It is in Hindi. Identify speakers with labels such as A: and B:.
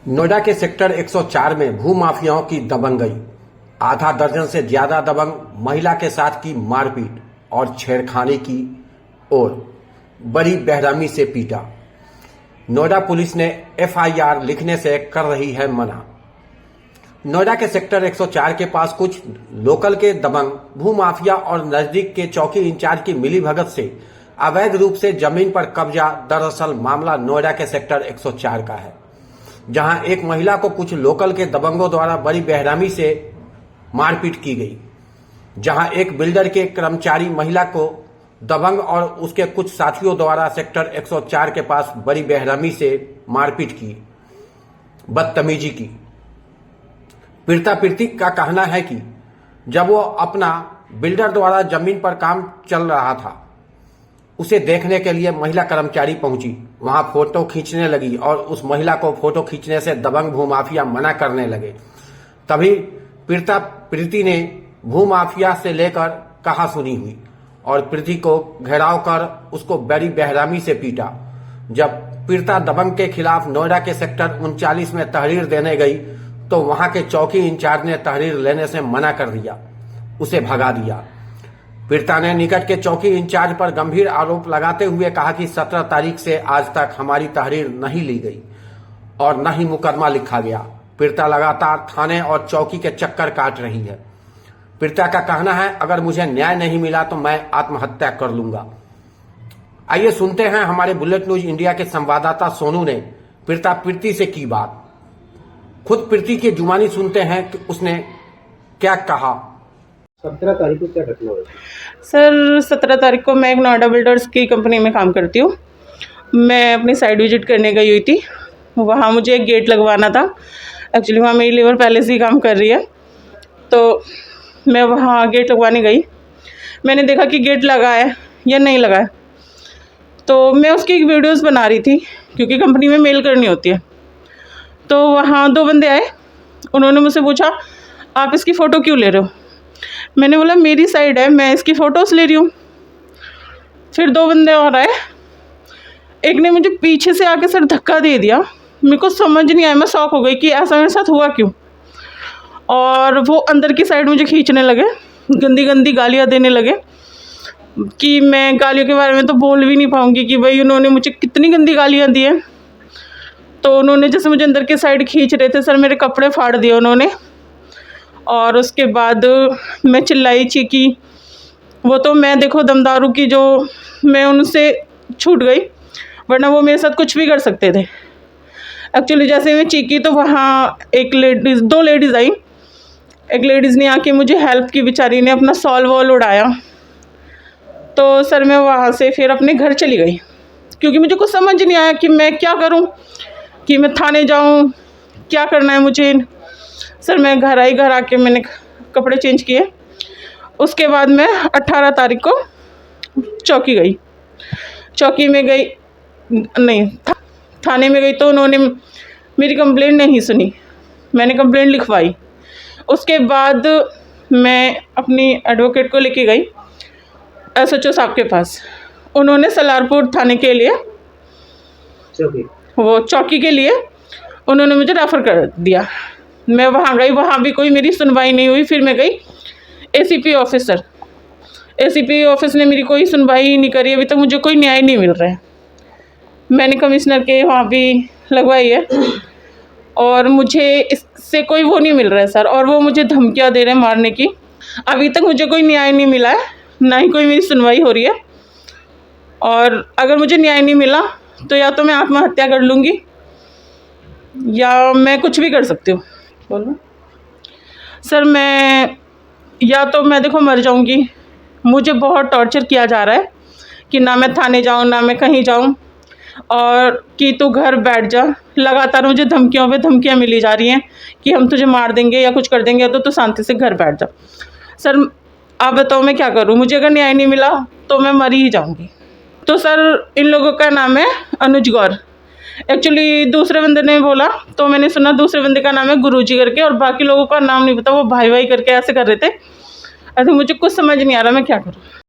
A: नोएडा के सेक्टर 104 में भूमाफियाओं की दबंगई, आधा दर्जन से ज्यादा दबंग महिला के साथ की मारपीट और छेड़खानी की ओर, बड़ी बेरहमी से पीटा। नोएडा पुलिस ने एफआईआर लिखने से कर रही है मना। नोएडा के सेक्टर 104 के पास कुछ लोकल के दबंग भूमाफिया और नजदीक के चौकी इंचार्ज की मिलीभगत से अवैध रूप से जमीन पर कब्जा। दरअसल मामला नोएडा के सेक्टर 104 का है, जहां एक महिला को कुछ लोकल के दबंगों द्वारा बड़ी बेरहमी से मारपीट की गई। जहां एक बिल्डर के कर्मचारी महिला को दबंग और उसके कुछ साथियों द्वारा सेक्टर 104 के पास बड़ी बेरहमी से मारपीट की, बदतमीजी की। पीड़िता पीड़ित का कहना है कि जब वो अपना बिल्डर द्वारा जमीन पर काम चल रहा था, उसे देखने के लिए महिला कर्मचारी पहुंची, वहां फोटो खींचने लगी और उस महिला को फोटो खींचने से दबंग भूमाफिया मना करने लगे। तभी पीड़िता पीड़िती ने भूमाफिया से लेकर कहा सुनी हुई और पीड़िती को घेराव कर उसको बड़ी बेरहमी से पीटा। जब पीड़िता दबंग के खिलाफ नोएडा के सेक्टर 39 में तहरीर देने गई तो वहां के चौकी इंचार्ज ने तहरीर लेने से मना कर दिया, उसे भगा दिया। पीड़िता ने निकट के चौकी इंचार्ज पर गंभीर आरोप लगाते हुए कहा कि 17 तारीख से आज तक हमारी तहरीर नहीं ली गई और न ही मुकदमा लिखा गया। पीड़िता लगातार थाने और चौकी के चक्कर काट रही है। पीड़िता का कहना है, अगर मुझे न्याय नहीं मिला तो मैं आत्महत्या कर लूंगा। आइए सुनते हैं हमारे बुलेट न्यूज इंडिया के संवाददाता सोनू ने पीड़िता पीड़िती से की बात। खुद पीड़िती की जुबानी सुनते हैं कि उसने क्या कहा।
B: 17 तारीख को क्या घटना हुई?
C: सर 17 तारीख को मैं एक नोएडा बिल्डर्स की कंपनी में काम करती हूँ। मैं अपनी साइट विजिट करने गई हुई थी। वहाँ मुझे एक गेट लगवाना था। एक्चुअली वहाँ मेरी लेबर पहले से ही काम कर रही है, तो मैं वहाँ गेट लगवाने गई। मैंने देखा कि गेट लगा है या नहीं लगा है, तो मैं उसकी एक वीडियोज़ बना रही थी क्योंकि कंपनी में मेल करनी होती है। तो वहाँ 2 बंदे आए, उन्होंने मुझसे पूछा आप इसकी फ़ोटो क्यों ले रहे हो। मैंने बोला मेरी साइड है, मैं इसकी फ़ोटोज़ ले रही हूँ। फिर 2 बंदे और आए, एक ने मुझे पीछे से आके सर धक्का दे दिया। मेरे को समझ नहीं आया, मैं शॉक हो गई कि ऐसा मेरे साथ हुआ क्यों। और वो अंदर की साइड मुझे खींचने लगे, गंदी गंदी गालियाँ देने लगे कि मैं गालियों के बारे में तो बोल भी नहीं पाऊँगी कि भाई उन्होंने मुझे कितनी गंदी गालियाँ दी हैं। तो उन्होंने जैसे मुझे अंदर की साइड खींच रहे थे, सर मेरे कपड़े फाड़ दिए उन्होंने। और उसके बाद मैं चिल्लाई चीखी। वो तो मैं देखो दमदारू की जो मैं उनसे छूट गई, वरना वो मेरे साथ कुछ भी कर सकते थे। एक्चुअली जैसे मैं चीखी तो वहाँ एक लेडीज़ 2 लेडीज़ आई। एक लेडीज़ ने आके मुझे हेल्प की, बेचारी ने अपना सॉल वॉल उड़ाया। तो सर मैं वहाँ से फिर अपने घर चली गई क्योंकि मुझे कुछ समझ नहीं आया कि मैं क्या करूँ, कि मैं थाने जाऊँ, क्या करना है मुझे। सर मैं घर आई, घर आके मैंने कपड़े चेंज किए। उसके बाद मैं 18 तारीख को चौकी गई। चौकी में गई नहीं, थाने में गई तो उन्होंने मेरी कंप्लेंट नहीं सुनी। मैंने कंप्लेंट लिखवाई। उसके बाद मैं अपनी एडवोकेट को लेके गई एसएचओ साहब के पास। उन्होंने सलारपुर थाने के लिए, वो चौकी के लिए उन्होंने मुझे रेफ़र कर दिया। मैं वहाँ गई, वहाँ भी कोई मेरी सुनवाई नहीं हुई। फिर मैं गई एसीपी ऑफिसर, एसीपी ऑफिस ने मेरी कोई सुनवाई ही नहीं करी। अभी तक मुझे कोई न्याय नहीं मिल रहा है। मैंने कमिश्नर के वहाँ भी लगवाई है और मुझे इससे कोई वो नहीं मिल रहा है सर। और वो मुझे धमकियाँ दे रहे हैं मारने की। अभी तक मुझे कोई न्याय नहीं मिला है, ना ही कोई मेरी सुनवाई हो रही है। और अगर मुझे न्याय नहीं मिला तो या तो मैं आत्महत्या कर लूँगी या मैं कुछ भी कर सकती हूँ। बोलो सर, मैं देखो मर जाऊँगी। मुझे बहुत टॉर्चर किया जा रहा है कि ना मैं थाने जाऊँ ना मैं कहीं जाऊँ, और कि तू घर बैठ जा। लगातार मुझे धमकियों पे धमकियाँ मिली जा रही हैं कि हम तुझे मार देंगे या कुछ कर देंगे, तो तू शांति से घर बैठ जा। सर आप बताओ मैं क्या करूँ। मुझे अगर न्याय नहीं मिला तो मैं मर ही जाऊँगी। तो सर इन लोगों का नाम है अनुज गौर। एक्चुअली दूसरे बंदे ने बोला तो मैंने सुना दूसरे बंदे का नाम है गुरुजी करके, और बाकी लोगों का नाम नहीं पता। वो भाई भाई करके ऐसे कर रहे थे। ऐसे मुझे कुछ समझ नहीं आ रहा मैं क्या करूँ।